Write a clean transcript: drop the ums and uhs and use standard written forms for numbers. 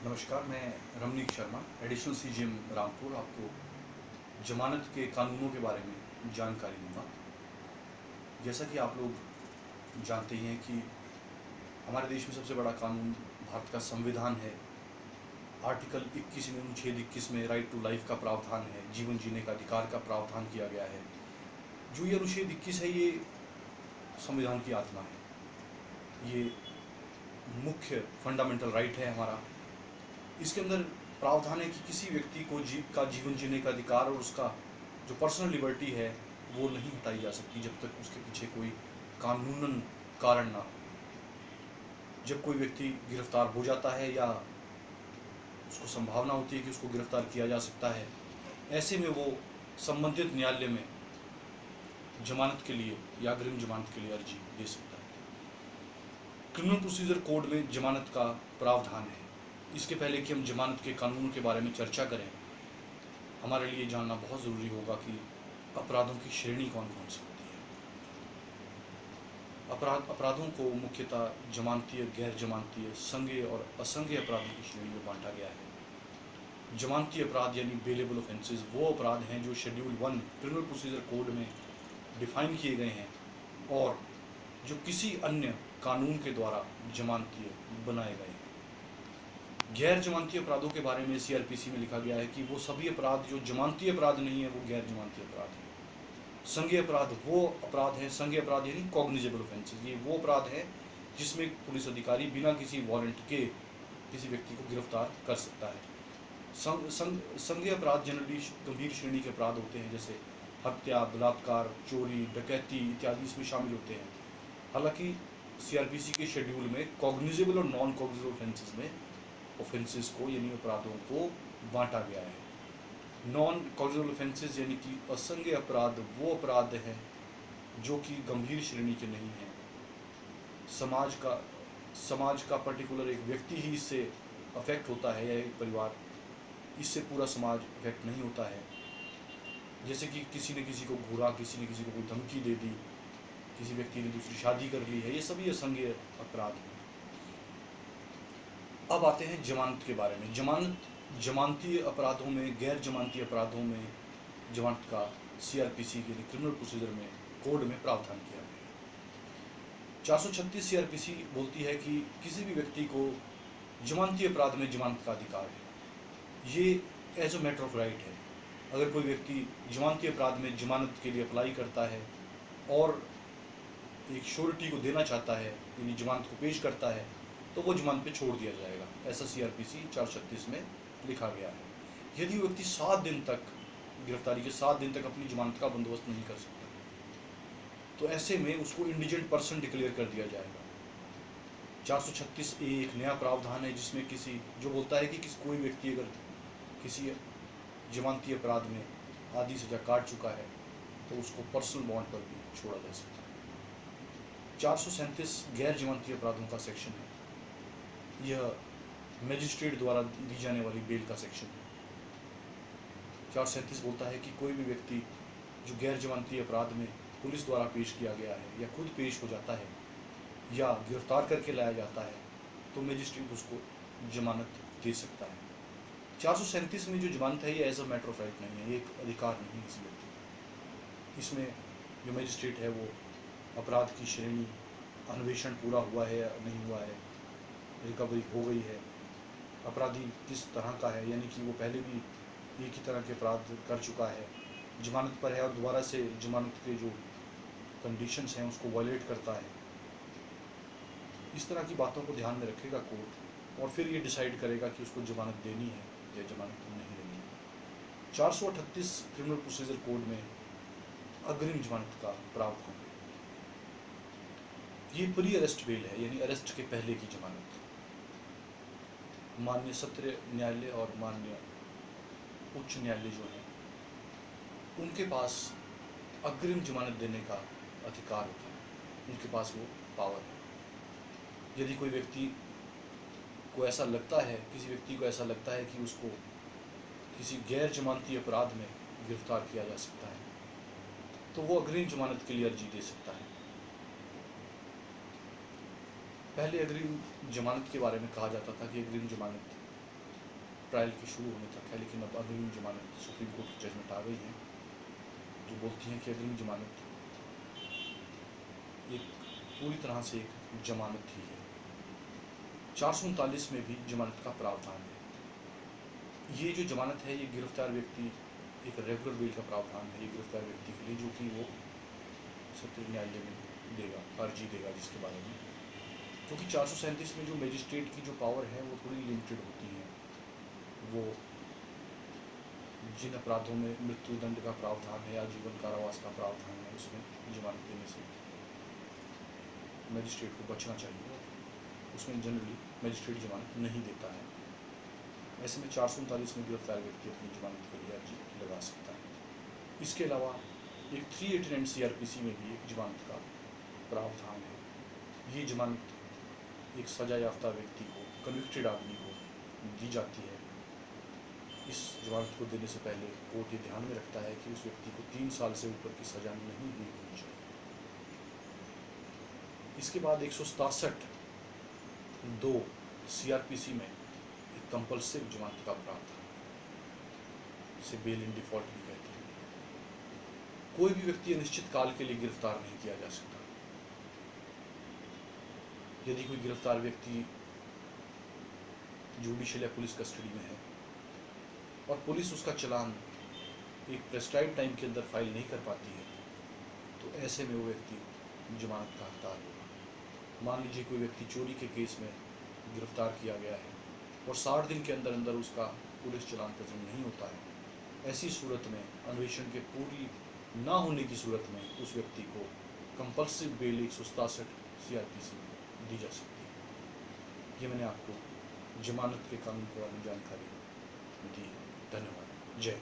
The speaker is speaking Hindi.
नमस्कार, मैं रमनीक शर्मा, एडिशनल सीजीएम रामपुर आपको ज़मानत के कानूनों के बारे में जानकारी दूँगा। जैसा कि आप लोग जानते ही हैं कि हमारे देश में सबसे बड़ा कानून भारत का संविधान है। आर्टिकल 21 में, अनुच्छेद 21 में राइट टू लाइफ का प्रावधान है, जीवन जीने का अधिकार का प्रावधान किया गया है। जो ये अनुच्छेद 21 है, ये संविधान की आत्मा है। ये मुख्य फंडामेंटल राइट है हमारा। इसके अंदर प्रावधान है कि किसी व्यक्ति को जीवन जीने का अधिकार और उसका जो पर्सनल लिबर्टी है वो नहीं हटाई जा सकती जब तक उसके पीछे कोई कानूनन कारण ना हो। जब कोई व्यक्ति गिरफ्तार हो जाता है या उसको संभावना होती है कि उसको गिरफ्तार किया जा सकता है, ऐसे में वो संबंधित न्यायालय में जमानत के लिए या अग्रिम जमानत के लिए अर्जी दे सकता है। क्रिमिनल प्रोसीजर कोड में जमानत का प्रावधान है। इसके पहले कि हम जमानत के कानून के बारे में चर्चा करें, हमारे लिए जानना बहुत ज़रूरी होगा कि अपराधों की श्रेणी कौन कौन सी होती है। अपराधों को मुख्यतः जमानतीय, गैर जमानतीय, संज्ञेय और असंज्ञेय अपराधों की श्रेणी में बांटा गया है। जमानतीय अपराध यानी बेलेबल ऑफेंसेस वो अपराध हैं जो शेड्यूल 1 क्रिमिनल प्रोसीजर कोड में डिफाइन किए गए हैं और जो किसी अन्य कानून के द्वारा जमानतीय बनाए गए हैं। गैर जमानती अपराधों के बारे में सीआरपीसी में लिखा गया है कि वो सभी अपराध जो जमानती अपराध नहीं है वो गैर जमानती अपराध है। संज्ञेय अपराध वो अपराध है, संज्ञेय अपराध यानी कॉग्निजेबल ऑफेंसेस, ये वो अपराध है जिसमें पुलिस अधिकारी बिना किसी वारंट के किसी व्यक्ति को गिरफ्तार कर सकता है। संज्ञेय अपराध जनरली गंभीर श्रेणी के अपराध होते हैं, जैसे हत्या, बलात्कार, चोरी, डकैती इत्यादि इसमें शामिल होते हैं। हालांकि सीआरपीसी के शेड्यूल में कॉग्निजेबल और नॉन कॉग्निजेबल ऑफेंसेस को यानी अपराधों को बांटा गया है। नॉन कॉग्निजेबल ऑफेंसेस यानी कि असंज्ञेय अपराध वो अपराध हैं जो कि गंभीर श्रेणी के नहीं हैं। समाज का पर्टिकुलर एक व्यक्ति ही इससे अफेक्ट होता है या एक परिवार, इससे पूरा समाज अफेक्ट नहीं होता है। जैसे कि किसी ने किसी को घूरा, किसी ने किसी को कोई धमकी दे दी, किसी व्यक्ति ने दूसरी शादी कर ली है, ये सभी असंज्ञेय अपराध हैं। अब आते हैं जमानत के बारे में। जमानती अपराधों में, गैर जमानती अपराधों में जमानत का सीआरपीसी यानी क्रिमिनल प्रोसीजर में कोड में प्रावधान किया गया है। 436 सीआरपीसी बोलती है कि किसी भी व्यक्ति को जमानती अपराध में जमानत का अधिकार है। ये as a matter of right है। अगर कोई व्यक्ति जमानती अपराध में जमानत के लिए अप्लाई करता है और एक श्योरिटी को देना चाहता है यानी जमानत को पेश करता है, तो वो जमानत पे छोड़ दिया जाएगा। ऐसा सीआरपीसी 436 में लिखा गया है। यदि व्यक्ति 7 दिन तक, गिरफ्तारी के 7 दिन तक अपनी जमानत का बंदोबस्त नहीं कर सकता, तो ऐसे में उसको इंडिजेंट पर्सन डिक्लेयर कर दिया जाएगा। 436A एक नया प्रावधान है जिसमें जो बोलता है कि कोई व्यक्ति अगर किसी जमानती अपराध में आधी सजा काट चुका है तो उसको पर्सनल बॉन्ड पर भी छोड़ा जा सकता है। 437 गैर जमानती अपराधों का सेक्शन है। यह मजिस्ट्रेट द्वारा दी जाने वाली बेल का सेक्शन है। 437 बोलता है कि कोई भी व्यक्ति जो गैर जमानती अपराध में पुलिस द्वारा पेश किया गया है या खुद पेश हो जाता है या गिरफ्तार करके लाया जाता है, तो मजिस्ट्रेट उसको जमानत दे सकता है। 437 में जो जमानत है ये as a matter of right नहीं है, ये एक अधिकार नहीं है किसी व्यक्ति का। इसमें जो मजिस्ट्रेट है वो अपराध की श्रेणी, अन्वेषण पूरा हुआ है या नहीं हुआ है, रिकवरी हो गई है, अपराधी किस तरह का है, यानी कि वो पहले भी एक ही तरह के अपराध कर चुका है, जमानत पर है और दोबारा से जमानत के जो कंडीशंस हैं उसको वायलेट करता है। इस तरह की बातों को ध्यान में रखेगा कोर्ट और फिर ये डिसाइड करेगा कि उसको जमानत देनी है या जमानत नहीं देनी है। 438 क्रिमिनल प्रोसीजर कोड में अग्रिम जमानत का प्रावधान है। ये प्री अरेस्ट बेल है, यानी अरेस्ट के पहले की जमानत। माननीय सत्र न्यायालय और माननीय उच्च न्यायालय जो है उनके पास अग्रिम जमानत देने का अधिकार होता है, उनके पास वो पावर है। यदि कोई व्यक्ति को ऐसा लगता है, किसी व्यक्ति को ऐसा लगता है कि उसको किसी गैर जमानती अपराध में गिरफ्तार किया जा सकता है, तो वो अग्रिम जमानत के लिए अर्जी दे सकता है। पहले अग्रिम जमानत के बारे में कहा जाता था कि अग्रिम जमानत ट्रायल के शुरू होने तक है, लेकिन अब अग्रिम जमानत सुप्रीम कोर्ट की जजमेंट आ गई है जो बोलती हैं कि अग्रिम जमानत एक पूरी तरह से एक जमानत ही है। 439 में भी जमानत का प्रावधान है। ये जो जमानत है ये गिरफ्तार व्यक्ति, एक रेगुलर बेल का प्रावधान है ये गिरफ्तार व्यक्ति के लिए, जो कि वो सत्र न्यायालय में देगा, अर्जी देगा जिसके बारे में, क्योंकि 437 में जो मजिस्ट्रेट की जो पावर है वो थोड़ी लिमिटेड होती है। वो जिन अपराधों में मृत्युदंड का प्रावधान है या जीवन कारावास का प्रावधान है उसमें जमानत देने से मजिस्ट्रेट को बचना चाहिए, उसमें जनरली मजिस्ट्रेट जमानत नहीं देता है। ऐसे में 439 में गिरफ्तार व्यक्ति अपनी जमानत के लिए अर्जी लगा सकता है। इसके अलावा एक 389 CRPC में भी एक जमानत का प्रावधान है। ये जमानत एक सजा याफ्ता व्यक्ति को, कन्विक्टेड आदमी को दी जाती है। इस जमानत को देने से पहले कोर्ट ये ध्यान में रखता है कि उस व्यक्ति को 3 साल से ऊपर की सजा नहीं हुई होनी चाहिए। इसके बाद 167 2 CRPC में एक कंपल्सिव जमानत का प्रावधान, इसे बेल इन डिफॉल्ट भी कहते हैं। कोई भी व्यक्ति अनिश्चित काल के लिए गिरफ्तार नहीं किया जा सकता। यदि कोई गिरफ्तार व्यक्ति जुडिशियल या पुलिस कस्टडी में है और पुलिस उसका चालान एक प्रेस्क्राइब टाइम के अंदर फाइल नहीं कर पाती है, तो ऐसे में वो व्यक्ति जमानत का हकदार होगा। मान लीजिए कोई व्यक्ति चोरी के केस में गिरफ्तार किया गया है और 60 दिन के अंदर अंदर उसका पुलिस चालान प्रेजेंट नहीं होता है। ऐसी सूरत में अन्वेषण के पूरी ना होने की सूरत में उस व्यक्ति को कंपल्सिव बेल 167 CRPC में दी जा सकती है। ये मैंने आपको जमानत के कानून के बारे में जानकारी दी। धन्यवाद। जय।